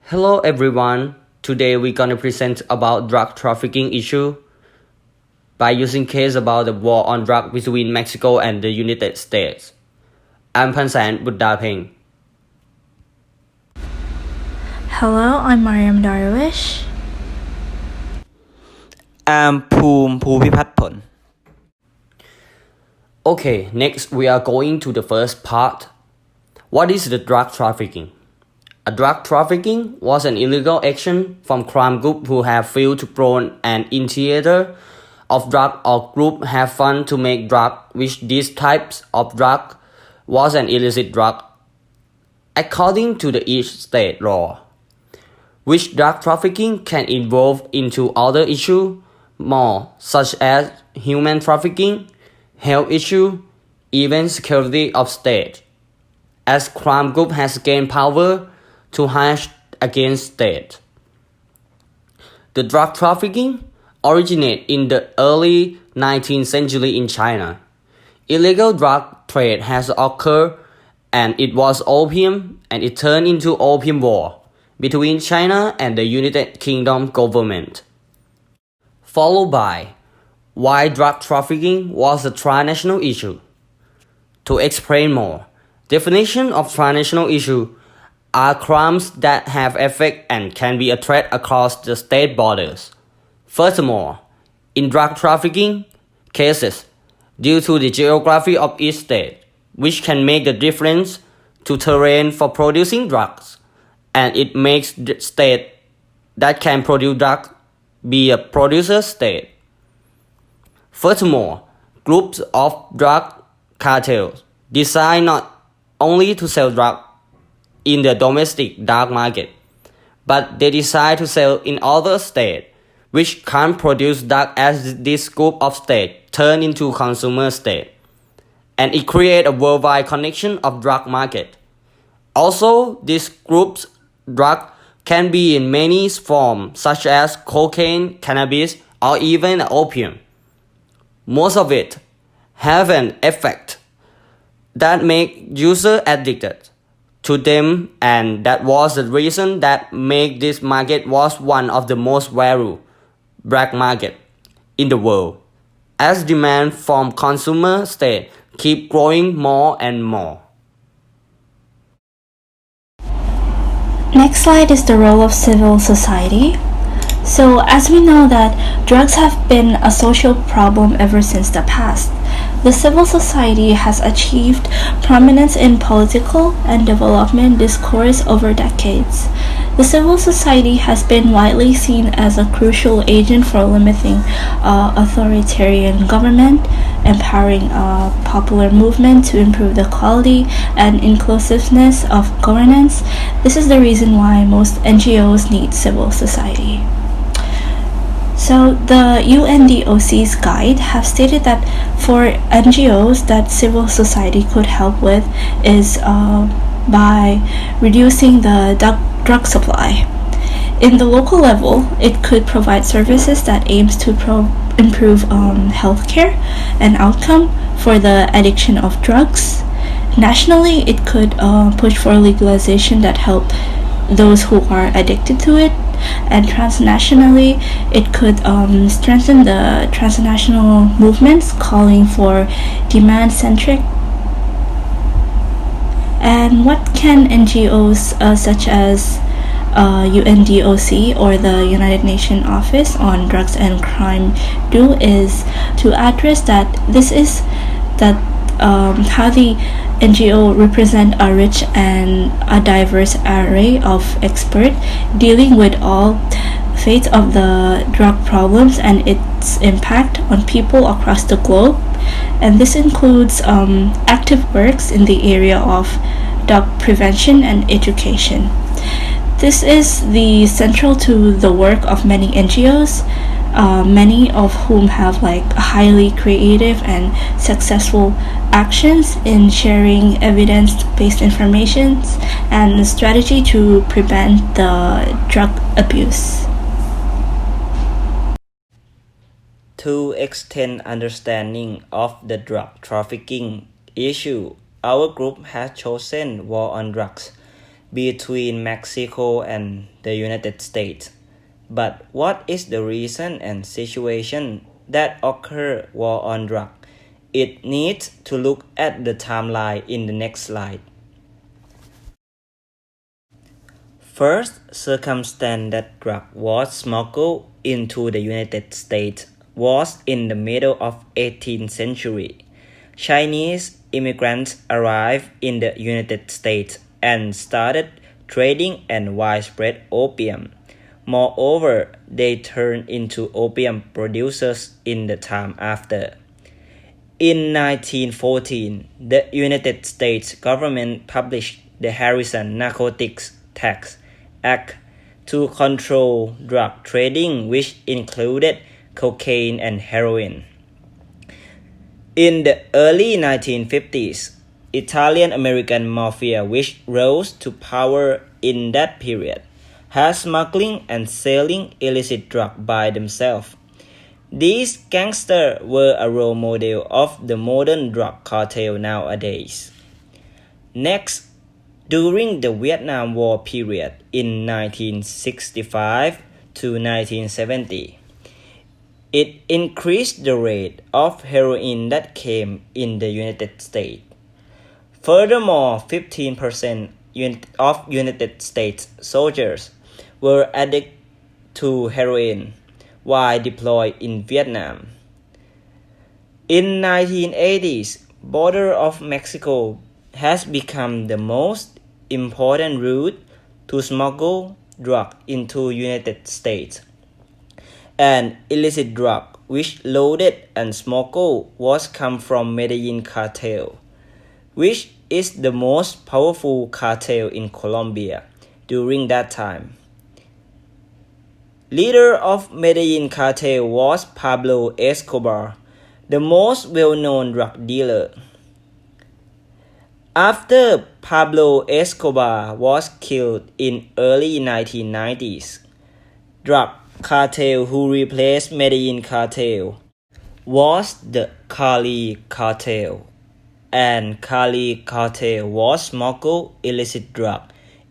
Hello everyone. Today we're gonna present about drug trafficking issue by using case about the war on drug between Mexico and the United States. I'm Pansan Buddapeng. Hello, I'm Mariam Darwish. I'm Poom Phuphipat. Okay, next we are going to the first part. What is the drug trafficking? A drug trafficking was an illegal action from crime group who have failed to prone an initiator of drug or group have fund to make drug, which these types of drug was an illicit drug according to the each state law. Which drug trafficking can evolve into other issues more such as human trafficking, health issue, even security of state. As crime group has gained power to harsh against state. The drug trafficking originated in the early 19th century in China. Illegal drug trade has occurred and it was opium and it turned into opium war between China and the United Kingdom government. Followed by why drug trafficking was a transnational issue. To explain more, definition of transnational issue are crimes that have effect and can be a threat across the state borders. Furthermore, in drug trafficking cases, due to the geography of each state, which can make the difference to terrain for producing drugs, and it makes the state that can produce drugs be a producer state. Furthermore, groups of drug cartels decide not only to sell drugs in the domestic dark market, but they decide to sell in other states which can't produce drugs as this group of states turn into consumer state. And it creates a worldwide connection of drug market. Also, these groups drug can be in many forms such as cocaine, cannabis, or even opium. Most of it have an effect that make user addicted to them, and that was the reason that make this market was one of the most valuable black market in the world, as demand from consumer state keep growing more and more. Next slide is the role of civil society. So, as we know that drugs have been a social problem ever since the past, the civil society has achieved prominence in political and development discourse over decades. The civil society has been widely seen as a crucial agent for limiting authoritarian government, empowering a popular movement to improve the quality and inclusiveness of governance. This is the reason why most NGOs need civil society. So the UNDOC's guide have stated that for NGOs that civil society could help with is by reducing the drug supply. In the local level, it could provide services that aims to improve healthcare and outcome for the addiction of drugs. Nationally, it could push for legalization that help those who are addicted to it, and transnationally it could strengthen the transnational movements calling for demand-centric. And what can NGOs such as UNDOC or the United Nations Office on Drugs and Crime do is to address that this is that how the NGO represent a rich and a diverse array of experts dealing with all facets of the drug problems and its impact on people across the globe. And this includes active works in the area of drug prevention and education. This is the central to the work of many NGOs, many of whom have like highly creative and successful actions in sharing evidence-based information and strategy to prevent the drug abuse. To extend understanding of the drug trafficking issue, our group has chosen war on drugs between Mexico and the United States. But what is the reason and situation that occur war on drug? It needs to look at the timeline in the next slide. First circumstance that drug was smuggled into the United States was in the middle of 18th century. Chinese immigrants arrived in the United States and started trading and widespread opium. Moreover, they turned into opium producers in the time after. In 1914, the United States government published the Harrison Narcotics Tax Act to control drug trading, which included cocaine and heroin. In the early 1950s, Italian-American mafia, which rose to power in that period, had smuggling and selling illicit drugs by themselves. These gangsters were a role model of the modern drug cartel nowadays. Next, during the Vietnam War period in 1965 to 1970, it increased the rate of heroin that came in the United States. Furthermore, 15% of United States soldiers were addicted to heroin while deployed in Vietnam. In 1980s, border of Mexico has become the most important route to smuggle drug into United States. An illicit drug which loaded and smuggled was come from Medellin cartel, which is the most powerful cartel in Colombia during that time. Leader of Medellin cartel was Pablo Escobar, the most well-known drug dealer. After Pablo Escobar was killed in early 1990s, drug cartel who replaced Medellin cartel was the Cali cartel, and Cali cartel was smuggled illicit drug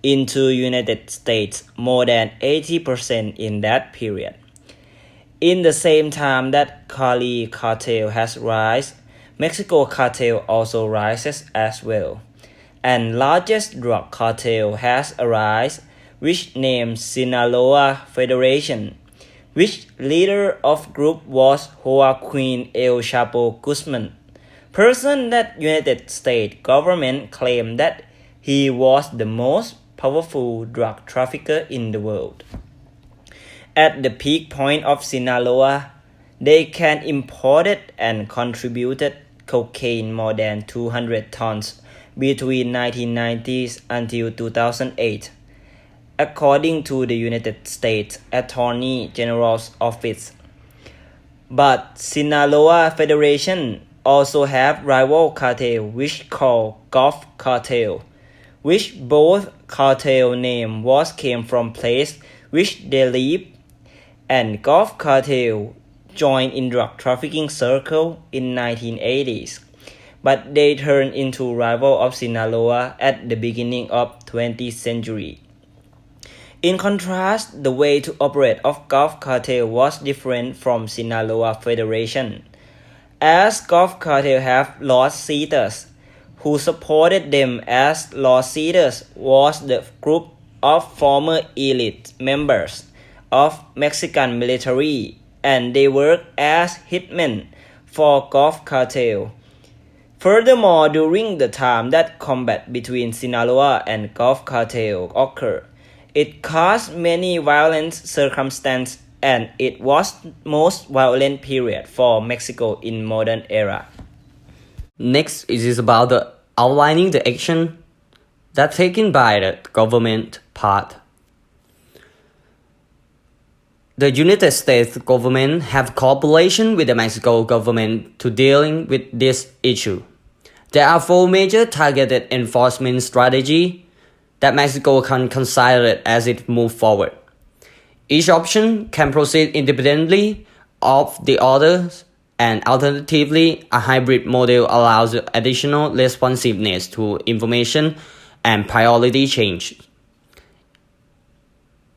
into United States more than 80% in that period. In the same time that Cali cartel has risen, Mexico cartel also rises as well, and largest drug cartel has arisen, which named Sinaloa Federation, which leader of group was Joaquin El Chapo Guzman, person that United States government claimed that he was the most powerful drug trafficker in the world. At the peak point of Sinaloa, they can imported and contributed cocaine more than 200 tons between 1990s until 2008, according to the United States Attorney General's Office. But Sinaloa Federation also have rival cartel which called Gulf Cartel, which both cartel name was came from place which they live, and Gulf Cartel joined in drug trafficking circle in 1980s, but they turned into rival of Sinaloa at the beginning of 20th century. In contrast, the way to operate of Gulf Cartel was different from Sinaloa Federation, as Gulf Cartel have law seaters. Who supported them as law seaters was the group of former elite members of Mexican military, and they worked as hitmen for Gulf Cartel. Furthermore, during the time that combat between Sinaloa and Gulf Cartel occurred, it caused many violent circumstances, and it was most violent period for Mexico in modern era. Next is about the outlining the action that taken by the government part. The United States government have cooperation with the Mexico government to dealing with this issue. There are 4 major targeted enforcement strategies that Mexico can consider as it moves forward. Each option can proceed independently of the others, and alternatively, a hybrid model allows additional responsiveness to information and priority change.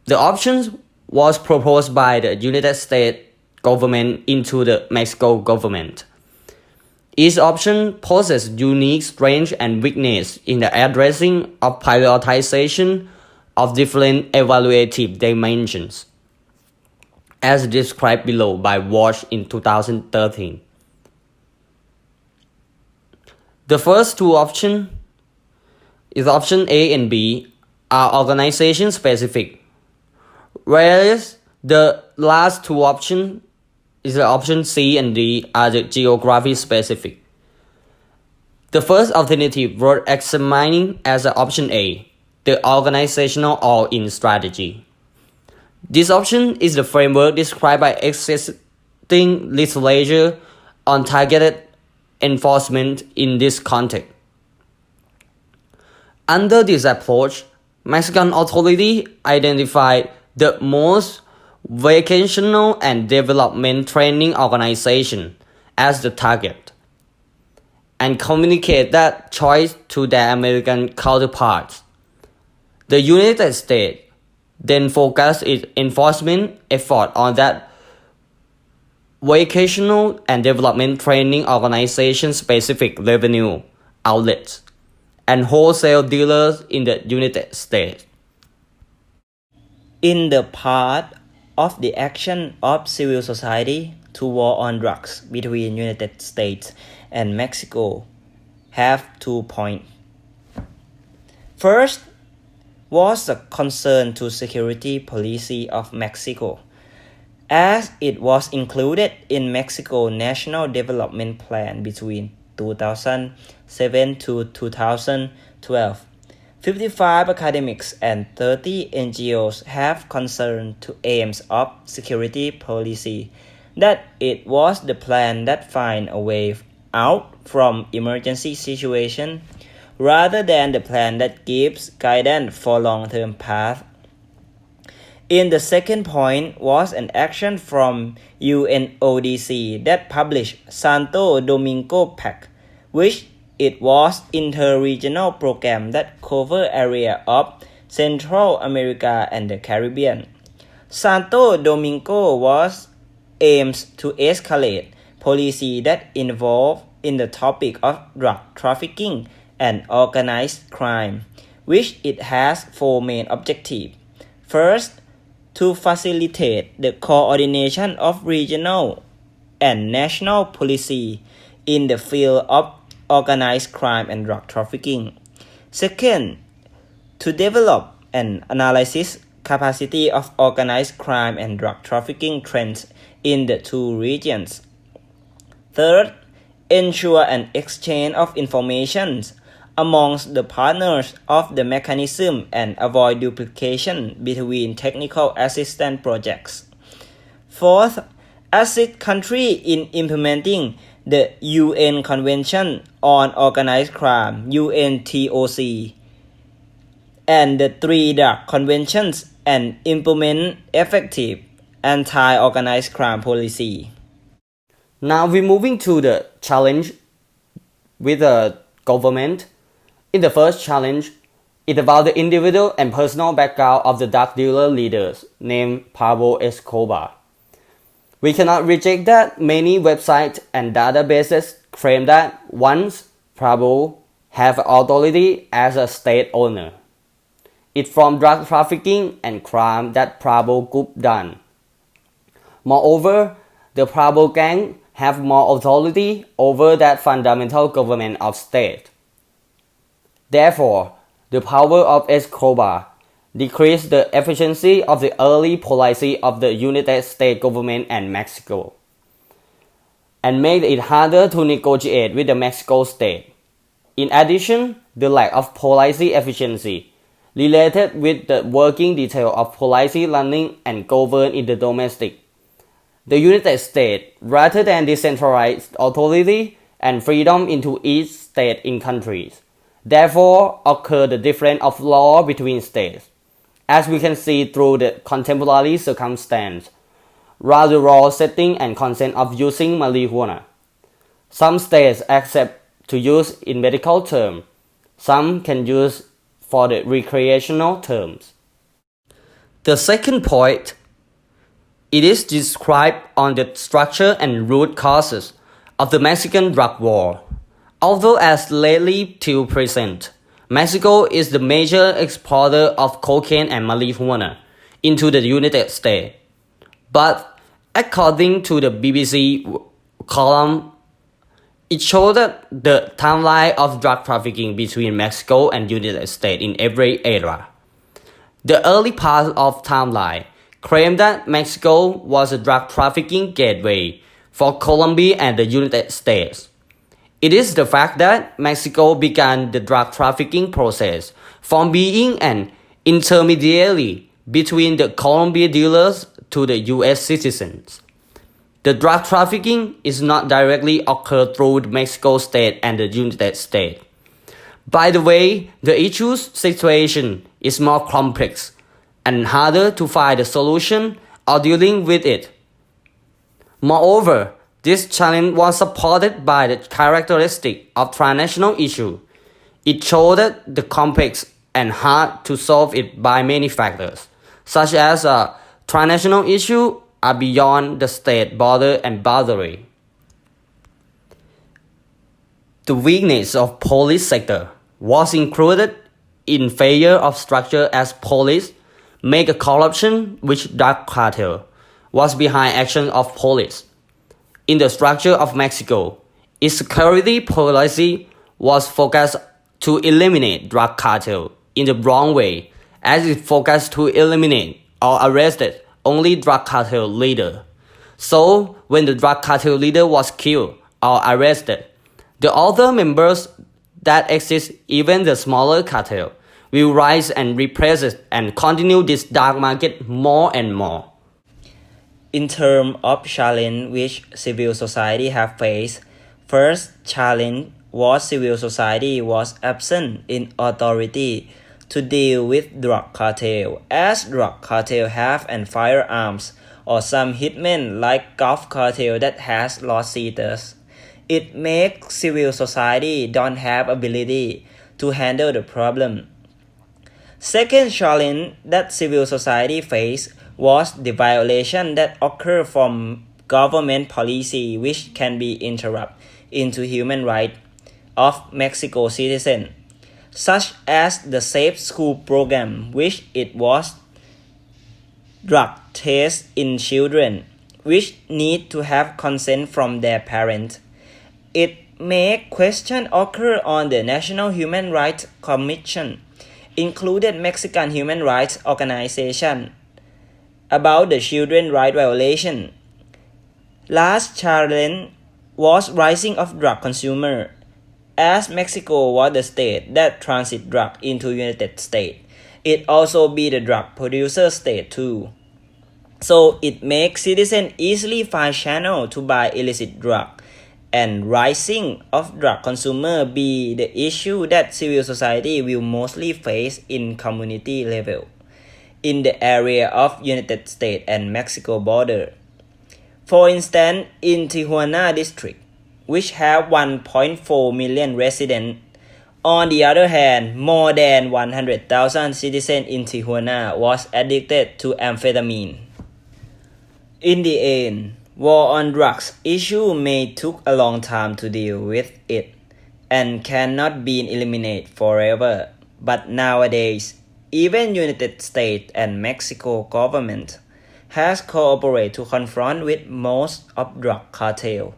The option was proposed by the United States government into the Mexico government. Each option poses unique strengths and weaknesses in the addressing of prioritization of different evaluative dimensions, as described below by Walsh in 2013. The first two options, is option A and B, are organization specific, whereas the last two options is the option C and D are the geography specific. The first alternative worth examining as the option A, the organizational all-in strategy. This option is the framework described by existing literature on targeted enforcement in this context. Under this approach, Mexican authorities identified the most vocational and development training organization as the target and communicate that choice to their American counterparts. The United States then focused its enforcement effort on that vocational and development training organization specific revenue outlets and wholesale dealers in the United States. In the part of the action of civil society to war on drugs between United States and Mexico have 2 points. First was the concern to security policy of Mexico, as it was included in Mexico's National Development Plan between 2007 to 2012. 55 academics and 30 NGOs have concerned to aims of security policy that it was the plan that find a way out from emergency situation rather than the plan that gives guidance for long-term path. In the second point was an action from UNODC that published Santo Domingo Pact, which it was inter-regional program that cover area of Central America and the Caribbean. Santo Domingo was aims to escalate policy that involve in the topic of drug trafficking and organized crime, which it has 4 main objectives. First, to facilitate the coordination of regional and national policy in the field of organized crime and drug trafficking. Second, to develop and analyze capacity of organized crime and drug trafficking trends in the two regions. Third, ensure an exchange of information amongst the partners of the mechanism and avoid duplication between technical assistance projects. Fourth, assist country in implementing the UN Convention on Organized Crime (UNTOC) and the 3 drug conventions and implement effective anti-organized crime policy. Now we're moving to the challenge with the government. In the first challenge, it's about the individual and personal background of the drug dealer leaders named Pablo Escobar. We cannot reject that many websites and databases claim that once Pablo have authority as a state owner, it's from drug trafficking and crime that Pablo group done. Moreover, the Pablo gang have more authority over that fundamental government of state. Therefore, the power of Escobar decreased the efficiency of the early policy of the United States government and Mexico, and made it harder to negotiate with the Mexico state. In addition, the lack of policy efficiency related with the working detail of policy running and govern in the domestic. The United States, rather than decentralized authority and freedom into each state in countries, therefore occur the difference of law between states, as we can see through the contemporary circumstance, rather raw setting and consent of using marijuana. Some states accept to use in medical terms, some can use for the recreational terms. The second point, it is described on the structure and root causes of the Mexican drug war. Although as lately till present, Mexico is the major exporter of cocaine and marijuana into the United States. But according to the BBC column, it showed that the timeline of drug trafficking between Mexico and United States in every era. The early part of timeline claimed that Mexico was a drug trafficking gateway for Colombia and the United States. It is the fact that Mexico began the drug trafficking process from being an intermediary between the Colombian dealers to the US citizens. The drug trafficking is not directly occurred through the Mexico state and the United States. By the way, the issue's situation is more complex and harder to find a solution or dealing with it. Moreover, this challenge was supported by the characteristic of transnational issue. It showed the complex and hard to solve it by many factors, such as transnational issues are beyond the state border and boundary. The weakness of police sector was included in failure of structure as police mega corruption which drug cartel was behind action of police. In the structure of Mexico, its security policy was focused to eliminate drug cartel in the wrong way, as it focused to eliminate or arrested only drug cartel leader. So when the drug cartel leader was killed or arrested, the other members that exist, even the smaller cartel, will rise and repress it and continue this dark market more and more. In terms of challenge which civil society have faced, first challenge was civil society was absent in authority to deal with drug cartel, as drug cartel have and firearms, or some hitmen like golf cartel that has lost status. It makes civil society don't have ability to handle the problem. Second challenge that civil society faced was the violation that occur from government policy which can be interrupt into human rights of Mexico citizens, such as the Safe School program, which it was drug test in children, which need to have consent from their parents. It make question occur on the National Human Rights Commission, included Mexican Human Rights Organization, about the children right violation. Last challenge was rising of drug consumer, as Mexico was the state that transit drug into United States. It also be the drug producer state too. So it makes citizens easily find channel to buy illicit drug, and rising of drug consumer be the issue that civil society will mostly face in community level in the area of United States and Mexico border. For instance, in Tijuana district, which have 1.4 million residents, on the other hand, more than 100,000 citizens in Tijuana was addicted to amphetamine. In the end, war on drugs issue may took a long time to deal with it and cannot be eliminated forever. But nowadays, even United States and Mexico government has cooperated to confront with most of drug cartel.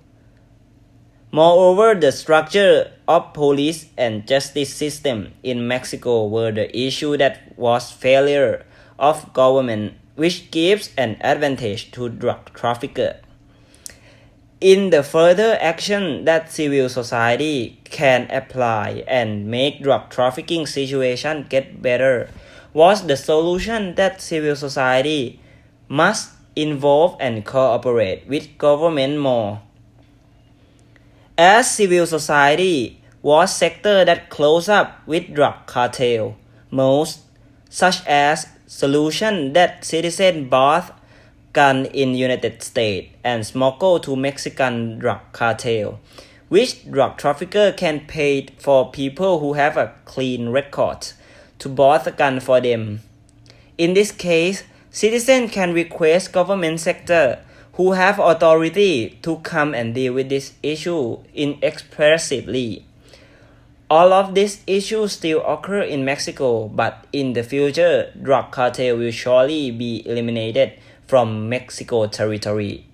Moreover, the structure of police and justice system in Mexico were the issue that was failure of government, which gives an advantage to drug trafficker. In the further action that civil society can apply and make drug trafficking situation get better was the solution that civil society must involve and cooperate with government more. As civil society was sector that close up with drug cartel most, such as solution that citizen bought gun in United States and smuggle to Mexican drug cartel, which drug trafficker can pay for people who have a clean record to bought a gun for them. In this case, citizens can request government sector who have authority to come and deal with this issue inexpressively. All of these issues still occur in Mexico, but in the future, drug cartel will surely be eliminated from Mexico territory.